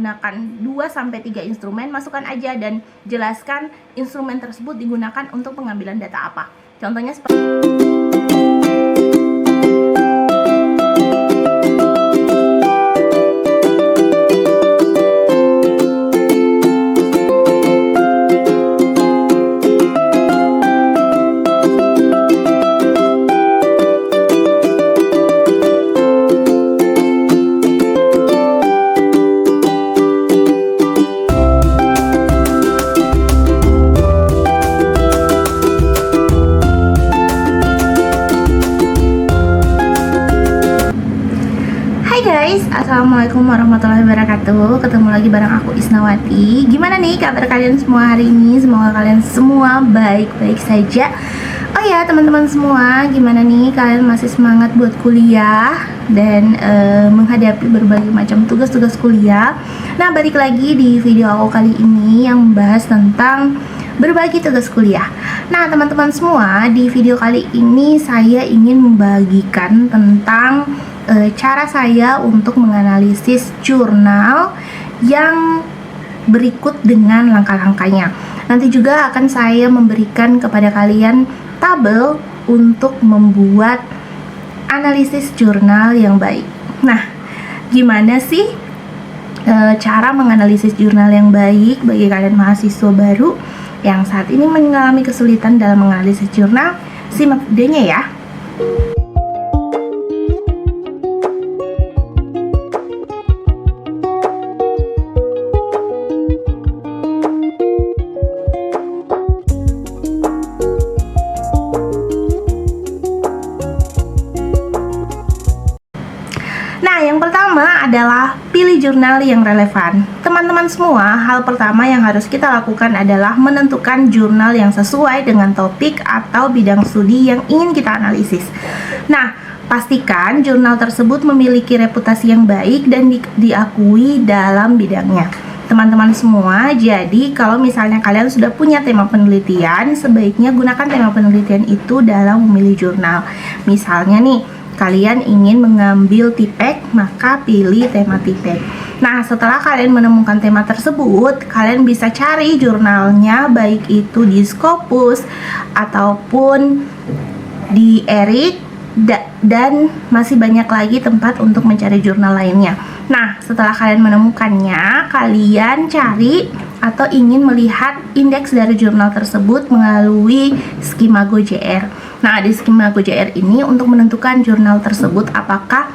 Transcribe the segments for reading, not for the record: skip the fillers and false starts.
menggunakan 2-3 instrumen, masukkan aja dan jelaskan instrumen tersebut digunakan untuk pengambilan data apa. Contohnya seperti Assalamualaikum warahmatullahi wabarakatuh. Ketemu lagi bareng aku Isnawati. Gimana nih kabar kalian semua hari ini? Semoga kalian semua baik-baik saja. Oh ya teman-teman semua, gimana nih kalian masih semangat buat kuliah dan menghadapi berbagai macam tugas-tugas kuliah? Nah, balik lagi di video aku kali ini yang membahas tentang berbagi tugas kuliah. Nah teman-teman semua, di video kali ini saya ingin membagikan tentang cara saya untuk menganalisis jurnal yang berikut dengan langkah-langkahnya. Nanti juga akan saya memberikan kepada kalian tabel untuk membuat analisis jurnal yang baik. Nah, gimana sih cara menganalisis jurnal yang baik bagi kalian mahasiswa baru yang saat ini mengalami kesulitan dalam menganalisis jurnal? Simak videonya ya. Nah, yang pertama adalah pilih jurnal yang relevan. Teman-teman semua, hal pertama yang harus kita lakukan adalah menentukan jurnal yang sesuai dengan topik atau bidang studi yang ingin kita analisis. Nah, pastikan jurnal tersebut memiliki reputasi yang baik dan diakui dalam bidangnya. Teman-teman semua, jadi kalau misalnya kalian sudah punya tema penelitian, sebaiknya gunakan tema penelitian itu dalam memilih jurnal. Misalnya nih, kalian ingin mengambil TIPEK, maka pilih tema TIPEK. Nah, setelah kalian menemukan tema tersebut, kalian bisa cari jurnalnya, baik itu di Scopus ataupun di ERIC, dan masih banyak lagi tempat untuk mencari jurnal lainnya. Nah, setelah kalian menemukannya, kalian cari atau ingin melihat indeks dari jurnal tersebut melalui skema GoJR. Nah, di skema GoJR ini untuk menentukan jurnal tersebut apakah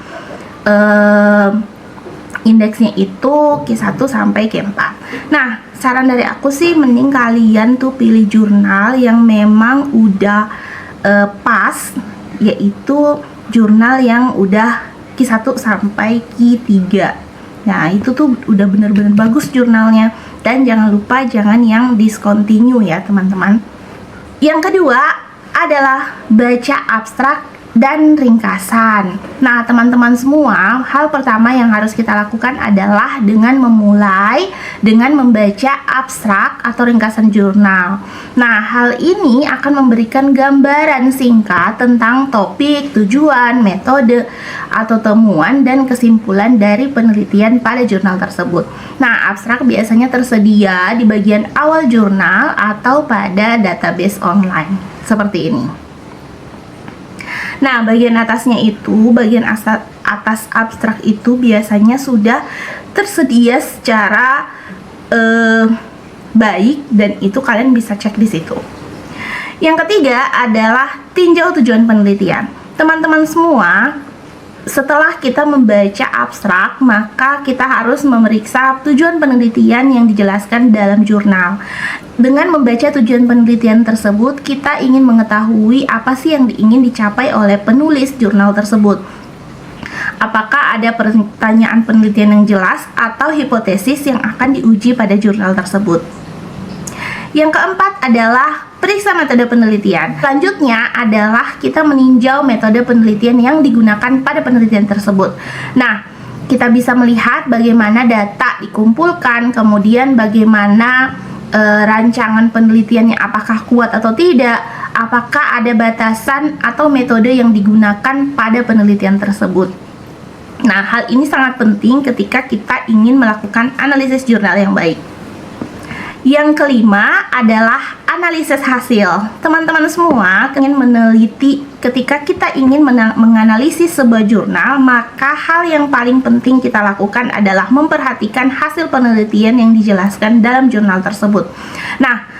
indeksnya itu Q1 sampai Q4. Nah, saran dari aku sih mending kalian tuh pilih jurnal yang memang udah pas, yaitu jurnal yang udah Q1 sampai Q3. Nah, itu tuh udah bener-bener bagus jurnalnya. Dan jangan lupa jangan yang discontinue ya teman-teman. Yang kedua adalah baca abstrak dan ringkasan. Nah teman-teman semua, hal pertama yang harus kita lakukan adalah dengan memulai dengan membaca abstrak atau ringkasan jurnal. Nah, hal ini akan memberikan gambaran singkat tentang topik, tujuan, metode atau temuan dan kesimpulan dari penelitian pada jurnal tersebut. Nah, abstrak biasanya tersedia di bagian awal jurnal atau pada database online seperti ini. Nah, bagian atasnya itu, bagian atas abstrak itu biasanya sudah tersedia secara baik dan itu kalian bisa cek di situ. Yang ketiga adalah tinjau tujuan penelitian. Teman-teman semua, setelah kita membaca abstrak, maka kita harus memeriksa tujuan penelitian yang dijelaskan dalam jurnal. Dengan membaca tujuan penelitian tersebut, kita ingin mengetahui apa sih yang ingin dicapai oleh penulis jurnal tersebut. Apakah ada pertanyaan penelitian yang jelas atau hipotesis yang akan diuji pada jurnal tersebut. Yang keempat adalah periksa metode penelitian. Selanjutnya adalah kita meninjau metode penelitian yang digunakan pada penelitian tersebut. Nah, kita bisa melihat bagaimana data dikumpulkan, kemudian bagaimana rancangan penelitiannya apakah kuat atau tidak, apakah ada batasan atau metode yang digunakan pada penelitian tersebut. Nah, hal ini sangat penting ketika kita ingin melakukan analisis jurnal yang baik. Yang kelima adalah analisis hasil. Teman-teman semua ingin meneliti, ketika kita ingin menganalisis sebuah jurnal, maka hal yang paling penting kita lakukan adalah memperhatikan hasil penelitian yang dijelaskan dalam jurnal tersebut. Nah,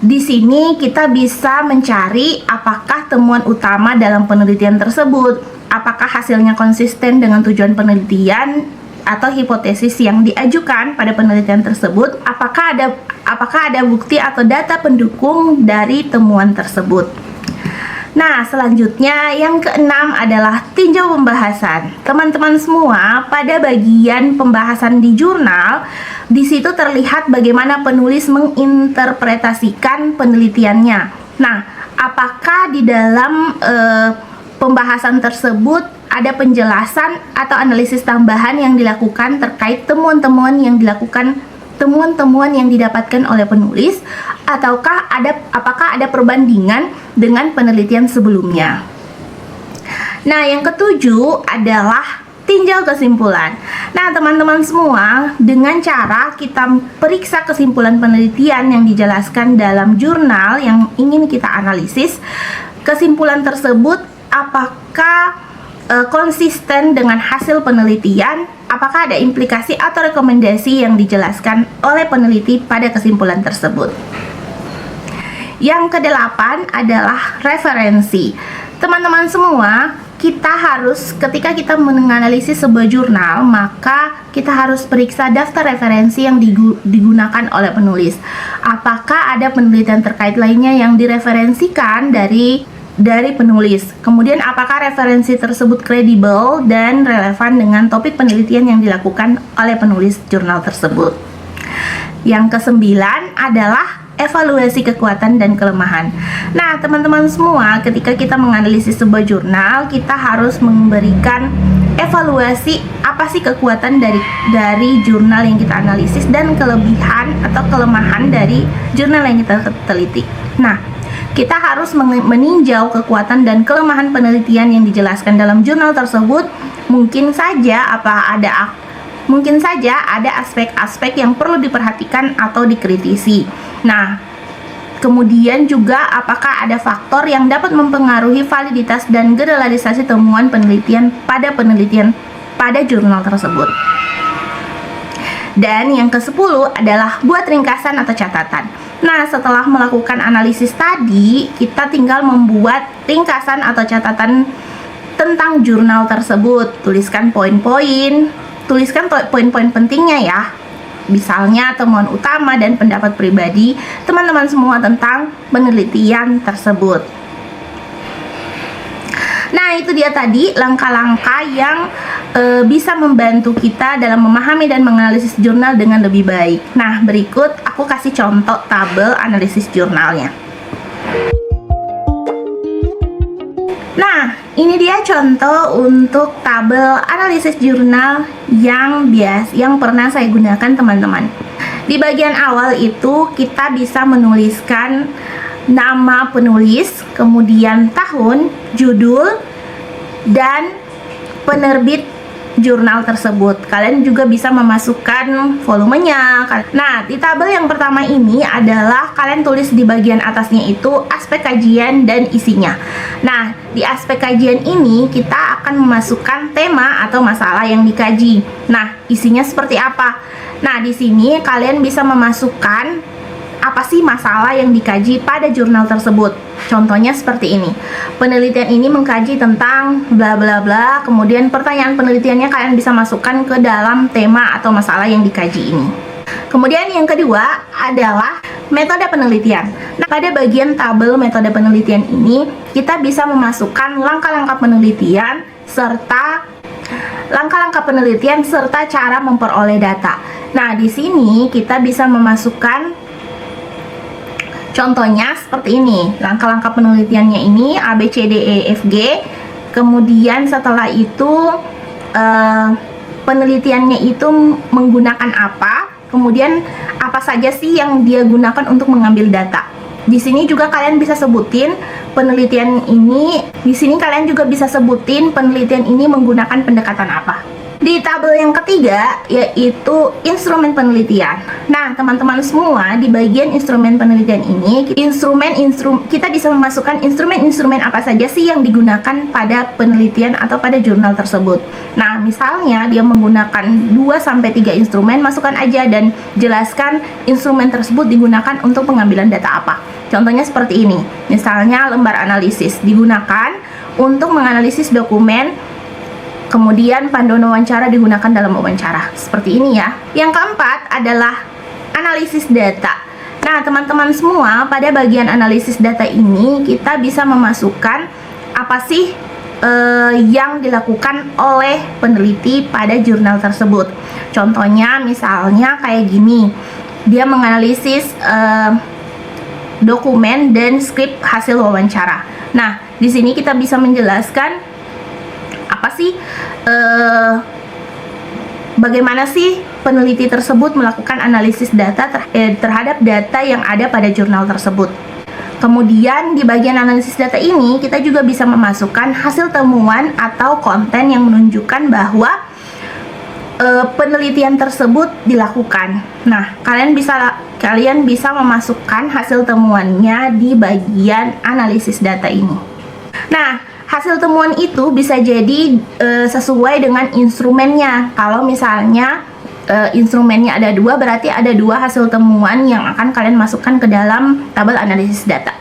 di sini kita bisa mencari apakah temuan utama dalam penelitian tersebut, apakah hasilnya konsisten dengan tujuan penelitian atau hipotesis yang diajukan pada penelitian tersebut, apakah ada bukti atau data pendukung dari temuan tersebut. Nah, selanjutnya yang keenam adalah tinjau pembahasan. Teman-teman semua, pada bagian pembahasan di jurnal, di situ terlihat bagaimana penulis menginterpretasikan penelitiannya. Nah, apakah di dalam pembahasan tersebut ada penjelasan atau analisis tambahan yang dilakukan terkait temuan-temuan yang didapatkan oleh penulis, ataukah apakah ada perbandingan dengan penelitian sebelumnya. Nah, yang ketujuh adalah tinjau kesimpulan. Nah, teman-teman semua, dengan cara kita periksa kesimpulan penelitian yang dijelaskan dalam jurnal yang ingin kita analisis, kesimpulan tersebut apakah konsisten dengan hasil penelitian, apakah ada implikasi atau rekomendasi yang dijelaskan oleh peneliti pada kesimpulan tersebut. Yang kedelapan adalah referensi. Teman-teman semua, ketika kita menganalisis sebuah jurnal, maka kita harus periksa daftar referensi yang digunakan oleh penulis. Apakah ada penelitian terkait lainnya yang direferensikan dari penulis. Kemudian apakah referensi tersebut kredibel dan relevan dengan topik penelitian yang dilakukan oleh penulis jurnal tersebut. Yang kesembilan adalah evaluasi kekuatan dan kelemahan. Nah, teman-teman semua, ketika kita menganalisis sebuah jurnal, kita harus memberikan evaluasi apa sih kekuatan dari jurnal yang kita analisis dan kelebihan atau kelemahan dari jurnal yang kita teliti. Nah, kita harus meninjau kekuatan dan kelemahan penelitian yang dijelaskan dalam jurnal tersebut. Mungkin saja ada aspek-aspek yang perlu diperhatikan atau dikritisi. Nah, kemudian juga apakah ada faktor yang dapat mempengaruhi validitas dan generalisasi temuan penelitian pada jurnal tersebut. Dan yang ke-10 adalah buat ringkasan atau catatan. Nah, setelah melakukan analisis tadi, kita tinggal membuat ringkasan atau catatan tentang jurnal tersebut. Tuliskan poin-poin pentingnya ya. Misalnya temuan utama dan pendapat pribadi teman-teman semua tentang penelitian tersebut. Nah, itu dia tadi langkah-langkah yang bisa membantu kita dalam memahami dan menganalisis jurnal dengan lebih baik. Nah, berikut aku kasih contoh tabel analisis jurnalnya. Nah, ini dia contoh untuk tabel analisis jurnal yang pernah saya gunakan, teman-teman. Di bagian awal itu kita bisa menuliskan nama penulis, kemudian tahun, judul, dan penerbit jurnal tersebut. Kalian juga bisa memasukkan volumenya. Nah, di tabel yang pertama ini adalah kalian tulis di bagian atasnya itu aspek kajian dan isinya. Nah, di aspek kajian ini kita akan memasukkan tema atau masalah yang dikaji. Nah, isinya seperti apa? Nah, di sini kalian bisa memasukkan apa sih masalah yang dikaji pada jurnal tersebut. Contohnya seperti ini. Penelitian ini mengkaji tentang bla bla bla, kemudian pertanyaan penelitiannya kalian bisa masukkan ke dalam tema atau masalah yang dikaji ini. Kemudian yang kedua adalah metode penelitian. Nah, pada bagian tabel metode penelitian ini, kita bisa memasukkan langkah-langkah penelitian serta cara memperoleh data. Nah, di sini kita bisa memasukkan contohnya seperti ini. Langkah-langkah penelitiannya ini A, B, C, D, E, F, G. Kemudian setelah itu penelitiannya itu menggunakan apa? Kemudian apa saja sih yang dia gunakan untuk mengambil data? Di sini juga kalian bisa sebutin penelitian ini. Di sini kalian juga bisa sebutin penelitian ini menggunakan pendekatan apa. Di tabel yang ketiga yaitu instrumen penelitian. Nah, teman-teman semua, di bagian instrumen penelitian ini, kita bisa memasukkan instrumen-instrumen apa saja sih yang digunakan pada penelitian atau pada jurnal tersebut. Nah, misalnya dia menggunakan 2-3 instrumen, masukkan aja dan jelaskan instrumen tersebut digunakan untuk pengambilan data apa. Contohnya seperti ini. Misalnya lembar analisis digunakan untuk menganalisis dokumen. Kemudian panduan wawancara digunakan dalam wawancara. Seperti ini ya. Yang keempat adalah analisis data. Nah, teman-teman semua, pada bagian analisis data ini kita bisa memasukkan apa sih yang dilakukan oleh peneliti pada jurnal tersebut. Contohnya misalnya kayak gini. Dia menganalisis dokumen dan skrip hasil wawancara. Nah, di sini kita bisa menjelaskan apa sih bagaimana sih peneliti tersebut melakukan analisis data terhadap data yang ada pada jurnal tersebut. Kemudian di bagian analisis data ini kita juga bisa memasukkan hasil temuan atau konten yang menunjukkan bahwa penelitian tersebut dilakukan. Nah, kalian bisa memasukkan hasil temuannya di bagian analisis data ini. Nah, hasil temuan itu bisa jadi sesuai dengan instrumennya. Kalau misalnya instrumennya ada 2, berarti ada 2 hasil temuan yang akan kalian masukkan ke dalam tabel analisis data.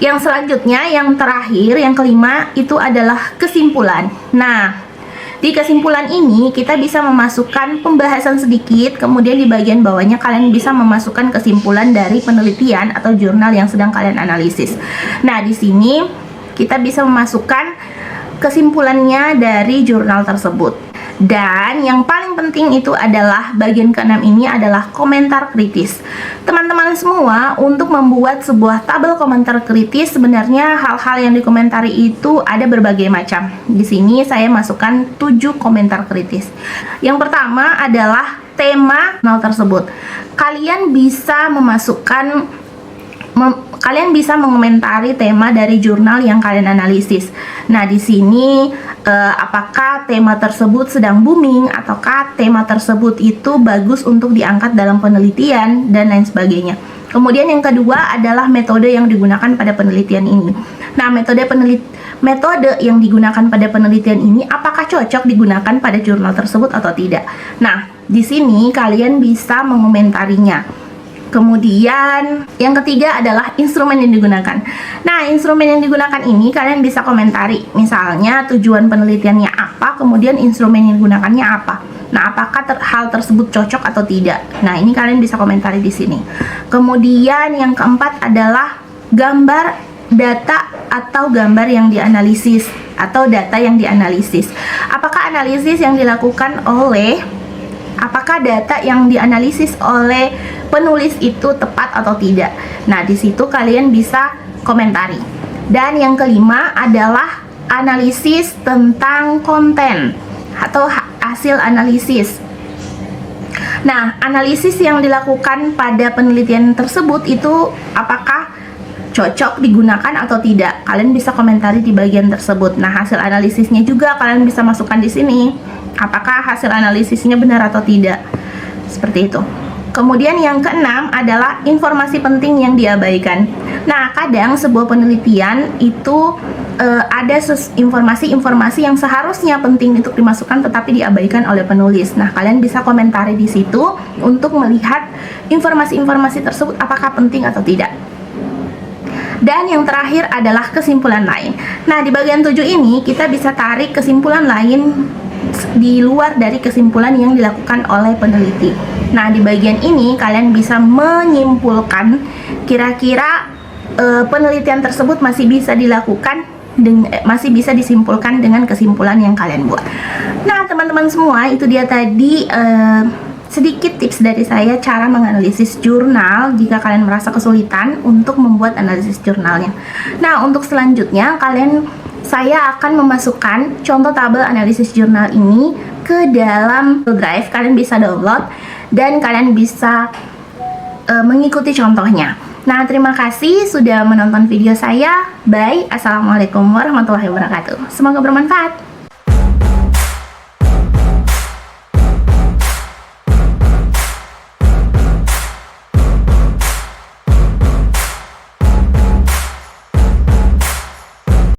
Yang selanjutnya, yang terakhir, yang kelima, itu adalah kesimpulan. Nah, di kesimpulan ini kita bisa memasukkan pembahasan sedikit, kemudian di bagian bawahnya kalian bisa memasukkan kesimpulan dari penelitian atau jurnal yang sedang kalian analisis. Nah, di sini kita bisa memasukkan kesimpulannya dari jurnal tersebut. Dan yang paling penting itu adalah bagian ke-6 ini adalah komentar kritis. Teman-teman semua, untuk membuat sebuah tabel komentar kritis, sebenarnya hal-hal yang dikomentari itu ada berbagai macam. Di sini saya masukkan 7 komentar kritis. Yang pertama adalah tema jurnal tersebut. Kalian bisa mengomentari tema dari jurnal yang kalian analisis. Nah, di sini apakah tema tersebut sedang booming ataukah tema tersebut itu bagus untuk diangkat dalam penelitian dan lain sebagainya. Kemudian yang kedua adalah metode yang digunakan pada penelitian ini. Nah, metode yang digunakan pada penelitian ini apakah cocok digunakan pada jurnal tersebut atau tidak. Nah, di sini kalian bisa mengomentarinya. Kemudian yang ketiga adalah instrumen yang digunakan. Nah, instrumen yang digunakan ini kalian bisa komentari. Misalnya tujuan penelitiannya apa, kemudian instrumen yang digunakannya apa. Nah, apakah hal tersebut cocok atau tidak. Nah, ini kalian bisa komentari di sini. Kemudian yang keempat adalah gambar data atau gambar yang dianalisis atau data yang dianalisis. Apakah data yang dianalisis oleh penulis itu tepat atau tidak. Nah, di situ kalian bisa komentari. Dan yang kelima adalah analisis tentang konten atau hasil analisis. Nah, analisis yang dilakukan pada penelitian tersebut itu apakah cocok digunakan atau tidak. Kalian bisa komentari di bagian tersebut. Nah, hasil analisisnya juga kalian bisa masukkan di sini. Apakah hasil analisisnya benar atau tidak. Seperti itu. Kemudian yang keenam adalah informasi penting yang diabaikan. Nah, kadang sebuah penelitian itu ada informasi-informasi yang seharusnya penting untuk dimasukkan tetapi diabaikan oleh penulis. Nah, kalian bisa komentari di situ untuk melihat informasi-informasi tersebut apakah penting atau tidak. Dan yang terakhir adalah kesimpulan lain. Nah, di bagian 7 ini kita bisa tarik kesimpulan lain di luar dari kesimpulan yang dilakukan oleh peneliti. Nah, di bagian ini kalian bisa menyimpulkan kira-kira penelitian tersebut masih bisa disimpulkan dengan kesimpulan yang kalian buat. Nah, teman-teman semua, itu dia tadi sedikit tips dari saya cara menganalisis jurnal jika kalian merasa kesulitan untuk membuat analisis jurnalnya. Nah, untuk selanjutnya saya akan memasukkan contoh tabel analisis jurnal ini ke dalam Google Drive. Kalian bisa download dan kalian bisa mengikuti contohnya. Nah, terima kasih sudah menonton video saya. Bye. Assalamualaikum warahmatullahi wabarakatuh. Semoga bermanfaat.